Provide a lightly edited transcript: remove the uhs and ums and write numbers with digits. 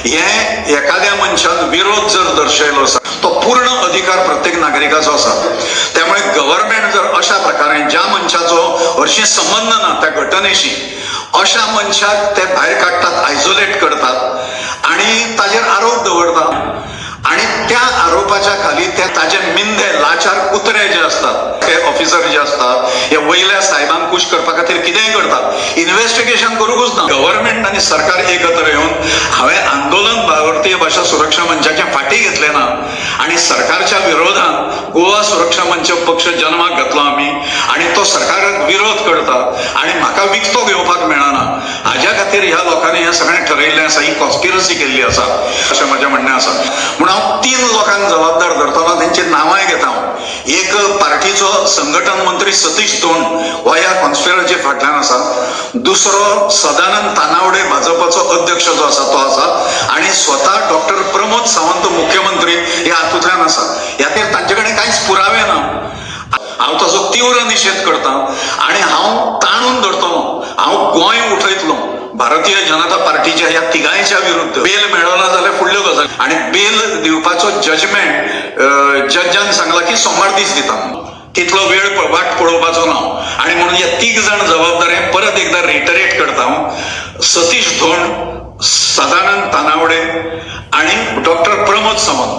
हे एखाद्या मनशान विरोध जर दर्शयलो आसा तो पूर्ण अधिकार प्रत्येक नागरिकाचो आसा। त्यामुळे गव्हर्नमेंट जर अशा प्रकारे ज्या मनशाचो हरशी संबंध ना त्या घटनेशी अशा मनशाक ते भायर काडटात, आयसोलेट करतात आणि ताजेर आरोप दवरतात आणि त्या आरोपाच्या खाली ते ताजे मिंदे लाचार कुत्रे जे असतात ते ऑफिसर जे असतात हे वयल्या साहेबांक खुश करपा खातीर कितेंय करतात, इन्व्हेस्टिगेशन करूंकच ना। गव्हर्नमेंट आणि सरकार एकत्र येऊन हांवें आंदोलन भारतीय भाषा सुरक्षा मंचाचे फाटी घेतले ना आणि सरकारच्या विरोधात गोवा सुरक्षा मंच पक्ष जन्माक घातलो आमी आणि तो सरकाराक विरोध करता आणि म्हाका विकतो घेवपाक मेळना हाज्या खातीर ह्या लोकांनी हें सगळें ठरयल्लें आसा, ही कॉन्स्पिरसी केल्ली आसा अशें म्हजें म्हणणें आसा। म्हणून हांव 3 लोकांक जबाबदार धरतलो, तेंची नांवांय घेता हांव। एक पार्टीचो संघटन मंत्री सतीश धोंड हो ह्या कॉन्स्पिरसी फाटल्यान आसा। दुसरो सदानंद तानावडे भाजपाचो अध्यक्ष जो आसा तो आसा आणि स्वतः डॉक्टर प्रमोद सावंत मुख्यमंत्री हे हातूंतल्यान आसा। ह्या खातीर तांचे कडेन कांयच पुरावे ना। हांव ताचो तीव्र निशेध करता आणि हांव ताणून धरतलो, हांव गोंय उठयतलो भारतीय जनता पार्टीच्या ह्या तिगांयच्या विरुद्ध। बेल मेळना जाल्यार फुडल्यो गजाली आणि बेल दिवपाचो जजमेंट जजान सांगला की सोमार दीस दिता, तितलो वेळ वाट पळोवपाचो ना आणि म्हणून हे 3 जण जबाबदार हे परत एकदा रिटरेट करता हांव। सतीश धोंड, सदानंद तानावडे आणि डॉक्टर प्रमोद सावंत।